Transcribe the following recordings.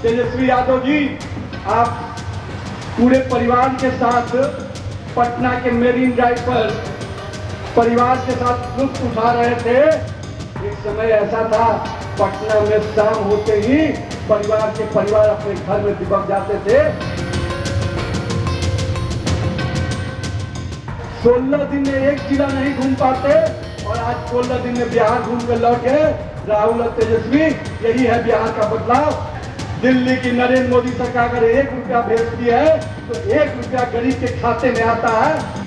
तेजस्वी यादव जी, आप पूरे परिवार के साथ पटना के मेरीन ड्राइव पर परिवार के साथ लुत्फ उठा रहे थे। एक समय ऐसा था, पटना में शाम होते ही परिवार अपने घर में दिपक जाते थे। 16 दिन में एक जिला नहीं घूम पाते और आज 16 दिन में बिहार घूम कर लौटे राहुल और तेजस्वी। यही है बिहार का बदलाव। दिल्ली की नरेंद्र मोदी सरकार अगर 1 रुपया भेजती है तो 1 रुपया गरीब के खाते में आता है।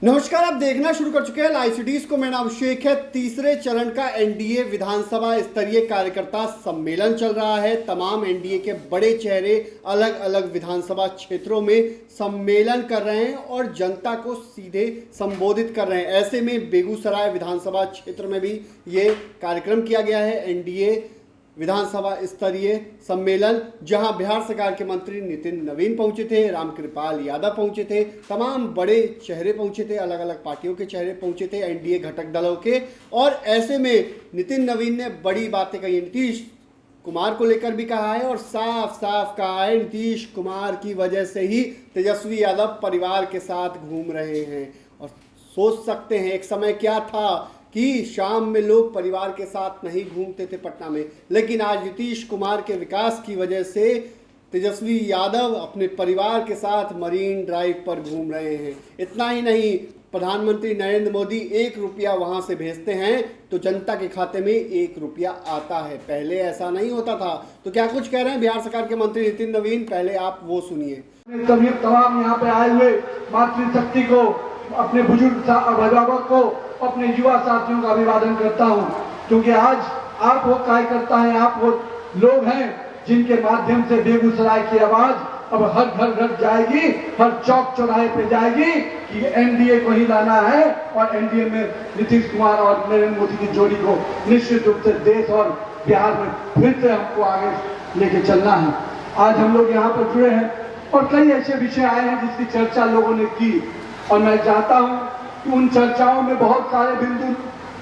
नमस्कार, आप देखना शुरू कर चुके हैं लाइव सिटीज को। मैं नाम अभिषेक है। तीसरे चरण का एनडीए विधानसभा स्तरीय कार्यकर्ता सम्मेलन चल रहा है। तमाम एनडीए के बड़े चेहरे अलग अलग विधानसभा क्षेत्रों में सम्मेलन कर रहे हैं और जनता को सीधे संबोधित कर रहे हैं। ऐसे में बेगूसराय विधानसभा क्षेत्र में भी ये कार्यक्रम किया गया है, एनडीए विधानसभा स्तरीय सम्मेलन, जहां बिहार सरकार के मंत्री नितिन नवीन पहुंचे थे, रामकृपाल यादव पहुंचे थे, तमाम बड़े चेहरे पहुंचे थे, अलग अलग पार्टियों के चेहरे पहुंचे थे, एनडीए घटक दलों के। और ऐसे में नितिन नवीन ने बड़ी बातें कही, नीतीश कुमार को लेकर भी कहा है और साफ साफ कहा है नीतीश कुमार की वजह से ही तेजस्वी यादव परिवार के साथ घूम रहे हैं। और सोच सकते हैं एक समय क्या था कि शाम में लोग परिवार के साथ नहीं घूमते थे पटना में, लेकिन आज नीतीश कुमार के विकास की वजह से तेजस्वी यादव अपने परिवार के साथ मरीन ड्राइव पर घूम रहे हैं। इतना ही नहीं, प्रधानमंत्री नरेंद्र मोदी 1 रुपया वहां से भेजते हैं तो जनता के खाते में 1 रुपया आता है। पहले ऐसा नहीं होता था। तो क्या कुछ कह रहे हैं बिहार सरकार के मंत्री नितिन नवीन, पहले आप वो सुनिए। तमाम यहाँ पे आए हुए मातृशक्ति को, अपने बुजुर्ग अभिभावक को, अपने युवा साथियों का अभिवादन करता हूं, क्योंकि आज आप वो कार्यकर्ता हैं, आप वो लोग हैं जिनके माध्यम से बेगूसराय की आवाज अब हर घर घर जाएगी, हर चौक चौराहे पे जाएगी कि एनडीए को ही लाना है और एनडीए में नीतीश कुमार और नरेंद्र मोदी की जोड़ी को निश्चित रूप से देश और बिहार में फिर से हमको आगे लेके चलना है। आज हम लोग यहाँ पर जुड़े हैं और कई ऐसे विषय आए हैं जिसकी चर्चा लोगों ने की और मैं चाहता हूँ कि उन चर्चाओं में बहुत सारे बिंदु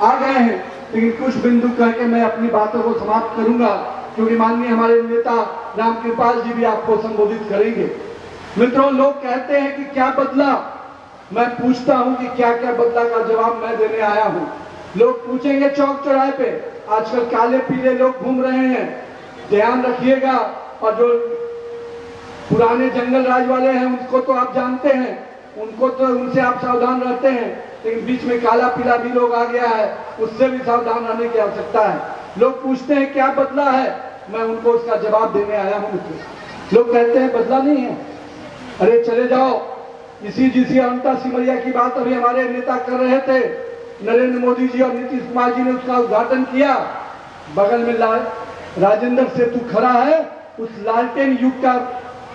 आ गए हैं, लेकिन कुछ बिंदु कह के मैं अपनी बातों को समाप्त करूंगा, क्योंकि माननीय हमारे नेता रामकृपाल जी भी आपको संबोधित करेंगे। मित्रों, लोग कहते हैं कि क्या बदला, मैं पूछता हूं कि क्या क्या बदला का जवाब मैं देने आया हूं। लोग पूछेंगे चौक चौराहे पे, आजकल काले पीले लोग घूम रहे हैं, ध्यान रखिएगा। और जो पुराने जंगल राज वाले हैं उनको तो आप जानते हैं, उनको तो उनसे आप सावधान रहते हैं, लेकिन बीच में काला पीला भी लोग आ गया है, उससे भी सावधान रहने की आवश्यकता है। लोग पूछते हैं क्या बदला है, मैं उनको उसका जवाब देने आया हूं। लोग कहते हैं बदला नहीं है, अरे चले जाओ, इसी जिसी अनंता सिमरिया की बात अभी हमारे नेता कर रहे थे, नरेंद्र मोदी जी और नीतीश कुमार जी ने उसका उद्घाटन किया। बगल में राजेंद्र सेतु खड़ा है, उस लालटेन युग का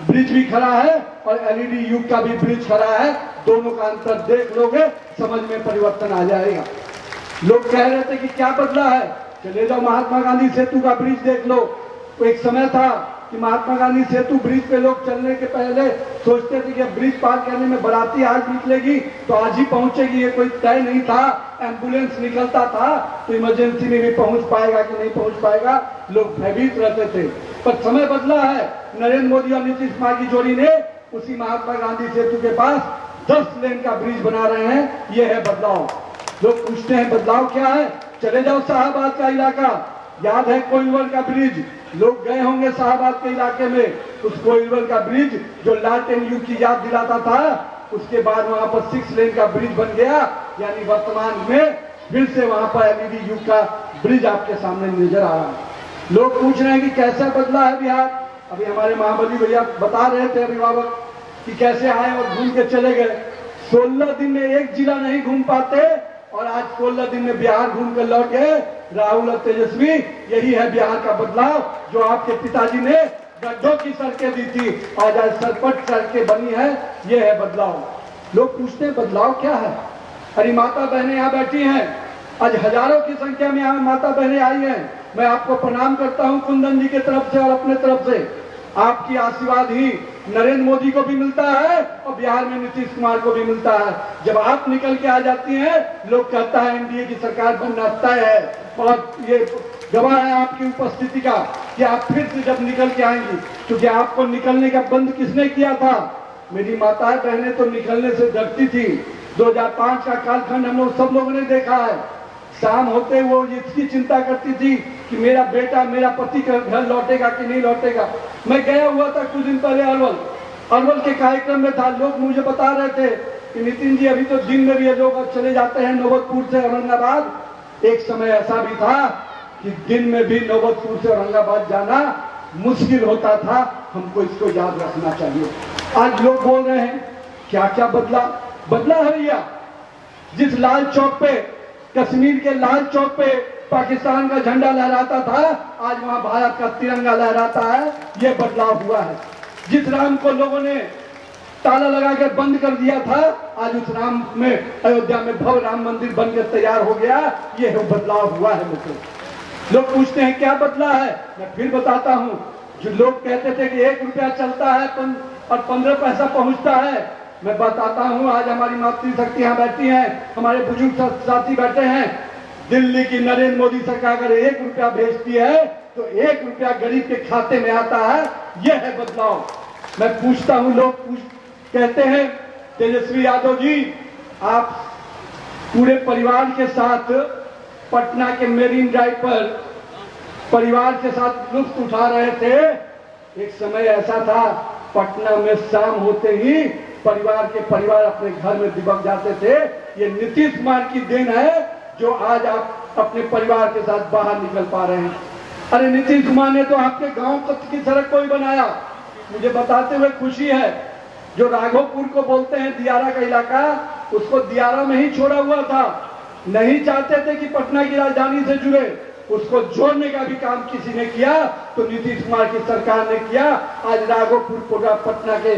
ब्रिज भी खड़ा है और एलईडी युग का भी ब्रिज खड़ा है। दोनों का अंतर देख लोगे, समझ में परिवर्तन आ जाएगा। लोग कह रहे थे कि क्या बदला है, चले जाओ महात्मा गांधी सेतु का ब्रिज देख लो। तो एक समय था कि महात्मा गांधी सेतु ब्रिज पे लोग चलने के पहले सोचते थे कि ब्रिज पार करने में बाराती आज निकलेगी तो आज ही पहुंचेगी, ये कोई तय नहीं था। एम्बुलेंस निकलता था तो इमरजेंसी में भी पहुंच पाएगा कि नहीं पहुंच पाएगा, लोग भयभीत रहते थे। पर समय बदला है, नरेंद्र मोदी और नीतीश कुमार की जोड़ी ने उसी महात्मा गांधी सेतु के पास 10 लेन का ब्रिज बना रहे हैं। यह है बदलाव। लोग पूछते हैं बदलाव क्या है, चले जाओ शाहबाद का इलाका, याद है कोइलवर का ब्रिज, लोग गए होंगे शाहबाद के इलाके में। उस कोइलवर का ब्रिज जो लालटेन युग की याद दिलाता था, उसके बाद वहां पर 6 लेन का ब्रिज बन गया, यानी वर्तमान में फिर से वहां पर एलईडी युग का ब्रिज आपके सामने नजर आ रहा है। लोग पूछ रहे हैं कि कैसा बदला है बिहार। अभी हमारे महाबली भैया बता रहे थे अभिभावक कि कैसे आए और घूम के चले गए। 16 दिन में एक जिला नहीं घूम पाते और आज 16 दिन में बिहार घूम कर लौट गए राहुल और तेजस्वी। यही है बिहार का बदलाव, जो आपके पिताजी ने गड्ढों की सड़कें दी थी, आज सरपट सड़कें बनी है। यह है बदलाव। लोग पूछते हैं बदलाव क्या है। अरे माता बहनें यहाँ बैठी हैं, आज हजारों की संख्या में यहाँ माता बहनें आई हैं। मैं आपको प्रणाम करता हूँ कुंदन जी की तरफ से और अपने तरफ से। आपकी आशीर्वाद ही नरेंद्र मोदी को भी मिलता है और बिहार में नीतीश कुमार को भी मिलता है। जब आप निकल के आ जाती हैं, लोग कहता है एनडीए की सरकार बनना तय है, और ये गवाह है आपकी उपस्थिति का कि आप फिर से जब निकल के आएंगी, क्योंकि आपको निकलने का बंद किसने किया था? मेरी माताएं बहनें तो निकलने से डरती थी। 2005 का कालखंड हम लोग सब लोगों ने देखा है। शाम होते वो इसकी चिंता करती थी कि मेरा बेटा, मेरा पति का घर लौटेगा कि नहीं लौटेगा। मैं गया हुआ था कुछ दिन पहले अरवल के कार्यक्रम में था। लोग मुझे बता रहे थे कि नितिन जी अभी तो दिन में भी ये लोग चले जाते हैं नौबतपुर से औरंगाबाद। एक समय ऐसा भी था कि दिन में भी नौबतपुर से औरंगाबाद जाना मुश्किल होता था। हमको इसको याद रखना चाहिए। आज लोग बोल रहे हैं क्या क्या बदला है भैया। जिस लाल चौक पे, कश्मीर के लाल चौक पे पाकिस्तान का झंडा लहराता था, आज वहां भारत का तिरंगा लहराता है। यह बदलाव हुआ है। जिस राम को लोगों ने ताला लगाकर बंद कर दिया था, आज उस राम में, अयोध्या में भव्य राम मंदिर बनकर तैयार हो गया। यह बदलाव हुआ है मित्रों। लोग पूछते हैं क्या बदला है, मैं फिर बताता हूं। जो लोग कहते थे कि 1 रुपया चलता है और 15 पैसा पहुंचता है, मैं बताता हूं आज हमारी मातृशक्ति यहां बैठी हैं, हमारे बुजुर्ग साथी बैठे हैं। दिल्ली की नरेंद्र मोदी सरकार अगर 1 रुपया भेजती है तो 1 रुपया गरीब के खाते में आता है। यह है बदलाव। मैं पूछता हूं, लोग कहते हैं तेजस्वी यादव जी आप पूरे परिवार के साथ पटना के मेरीन ड्राइव पर परिवार के साथ लुत्फ उठा रहे थे। एक समय ऐसा था पटना में शाम होते ही परिवार अपने घर में दिबक जाते थे। ये नीतीश कुमार की देन है जो आज आप अपने परिवार के साथ बाहर निकल पा रहे हैं। अरे नीतीश कुमार ने तो आपके गांव की सड़क को ही बनाया। मुझे बताते हुए खुशी है, जो राघोपुर को बोलते हैं दियारा का इलाका, उसको दियारा में ही छोड़ा हुआ था। नहीं चाहते थे कि पटना की राजधानी से जुड़े, उसको जोड़ने का भी काम किसी ने किया तो नीतीश कुमार की सरकार ने किया। आज राघोपुर पूरा पटना के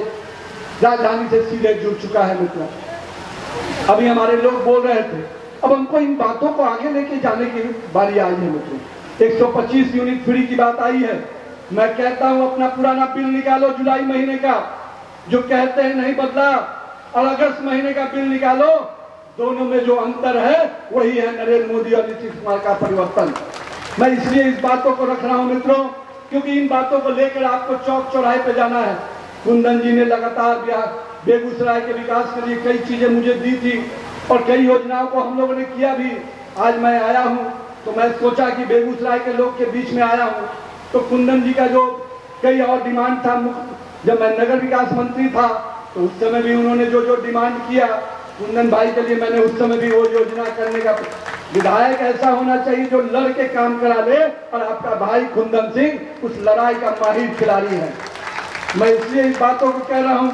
राजधानी से सीधे जुड़ चुका है मित्रों। अभी हमारे लोग बोल रहे थे, अब हमको इन बातों को आगे लेके जाने की बारी आई है मित्रों। 125 यूनिट फ्री की बात आई है। मैं कहता हूं अपना पुराना बिल निकालो जुलाई महीने का, जो कहते हैं नहीं बदला, और अगस्त महीने का बिल निकालो। दोनों में जो अंतर है वही है नरेंद्र मोदी और नीतीश कुमार का परिवर्तन। मैं इसलिए इस बातों को रख रहा हूं मित्रों, क्योंकि इन बातों को लेकर आपको चौक चौराहे पे जाना है। कुंदन जी ने लगातार बेगूसराय के विकास के लिए कई चीजें मुझे दी थी और कई योजनाओं को हम लोगों ने किया भी। आज मैं आया हूं तो मैं सोचा कि बेगूसराय के लोग के बीच में आया हूं तो कुंदन जी का जो कई और डिमांड था, जब मैं नगर विकास मंत्री था तो उस समय भी उन्होंने जो डिमांड किया कुंदन भाई के लिए, मैंने उस समय भी वो योजना करने का। विधायक ऐसा होना चाहिए जो लड़ के काम करा ले, और आपका भाई कुंदन सिंह उस लड़ाई का माहिर खिलाड़ी है। मैं इसलिए इस बातों को कह रहा हूं।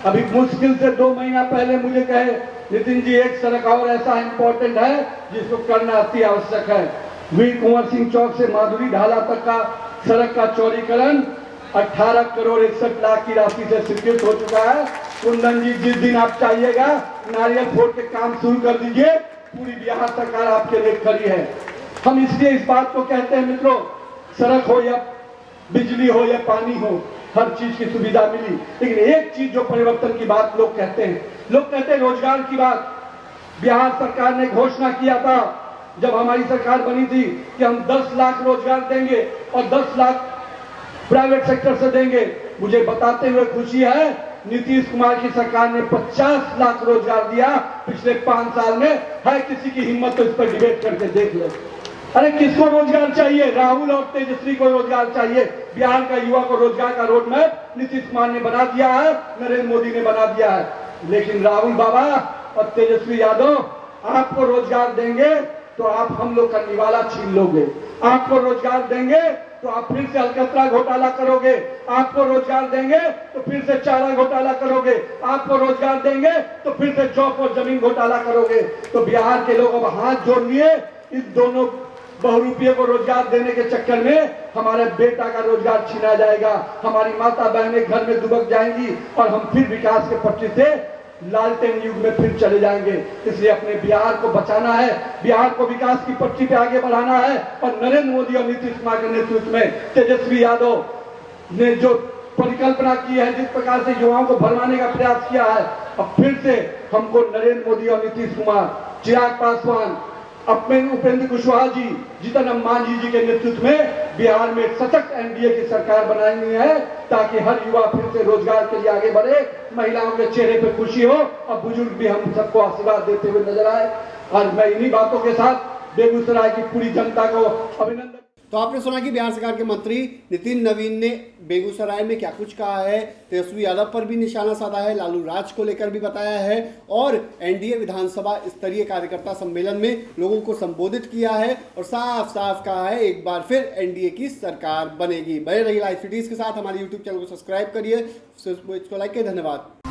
अभी मुश्किल से 2 महीना पहले मुझे कहे नितिन जी एक सड़क और ऐसा इंपॉर्टेंट है जिसको करना अति आवश्यक है। वीर कुंवर सिंह चौक से माधुरी ढाला तक का सड़क का चौड़ीकरण 18 करोड़ 61 लाख की राशि से स्वीकृत हो चुका है। कुंदन जी जिस दिन आप चाहिएगा नारियल फोड़ के काम शुरू कर दीजिए, पूरी बिहार सरकार आपके लिए खड़ी है। हम इसलिए इस बात को कहते हैं मित्रों, सड़क हो या बिजली हो या पानी हो, हर चीज की सुविधा मिली। लेकिन एक चीज जो परिवर्तन की बात लोग कहते हैं रोजगार की बात। बिहार सरकार ने घोषणा किया था जब हमारी सरकार बनी थी कि हम 10 लाख रोजगार देंगे और 10 लाख प्राइवेट सेक्टर से देंगे। मुझे बताते हुए खुशी है नीतीश कुमार की सरकार ने 50 लाख रोजगार दिया पिछले 5 साल में। है किसी की हिम्मत तो इस पर डिबेट करके देख ले। अरे किसको रोजगार चाहिए? राहुल और तेजस्वी को रोजगार चाहिए। बिहार का युवा को रोजगार का रोड मैप नीतीश कुमार ने बना दिया है, नरेंद्र मोदी ने बना दिया है। लेकिन राहुल बाबा और तेजस्वी यादव आपको रोजगार देंगे तो आप हम लोग का निवाला छीन लोगे। आपको रोजगार देंगे तो आप फिर से अलकतरा घोटाला करोगे। आपको रोजगार देंगे तो फिर से चारा घोटाला करोगे। आपको रोजगार देंगे तो फिर से जॉब और जमीन घोटाला करोगे। तो बिहार के लोग अब हाथ जोड़ लिए। इन दोनों बहुरूपिये को रोजगार देने के चक्कर में हमारे बेटा का रोजगार छीना जाएगा, हमारी माता बहनें घर में दुबक जाएंगी और हम फिर विकास के पटरी से लालटेन युग में फिर चले जाएंगे। इसलिए अपने बिहार को बचाना है, बिहार को विकास की पटरी पे आगे बढ़ाना है। और नरेंद्र मोदी और नीतीश कुमार के नेतृत्व में तेजस्वी यादव ने जो परिकल्पना की है, जिस प्रकार से युवाओं को भरमाने का प्रयास किया है, अब फिर से हमको नरेंद्र मोदी और नीतीश कुमार, चिराग पासवान, अपने उपेंद्र कुशवाहा जी, जीतन राम मांझी जी के नेतृत्व में बिहार में सशक्त एनडीए की सरकार बनानी है, ताकि हर युवा फिर से रोजगार के लिए आगे बढ़े, महिलाओं के चेहरे पे खुशी हो और बुजुर्ग भी हम सबको आशीर्वाद देते हुए नजर आए। और मैं इन्हीं बातों के साथ बेगूसराय की पूरी जनता को अभिनंदन। तो आपने सुना कि बिहार सरकार के मंत्री नितिन नवीन ने बेगूसराय में क्या कुछ कहा है, तेजस्वी यादव पर भी निशाना साधा है, लालू राज को लेकर भी बताया है और एनडीए विधानसभा स्तरीय कार्यकर्ता सम्मेलन में लोगों को संबोधित किया है और साफ साफ कहा है एक बार फिर एनडीए की सरकार बनेगी। बने रहिए लाइव सिटीज के साथ, हमारे यूट्यूब चैनल को सब्सक्राइब करिए, इसको लाइक करिए। धन्यवाद।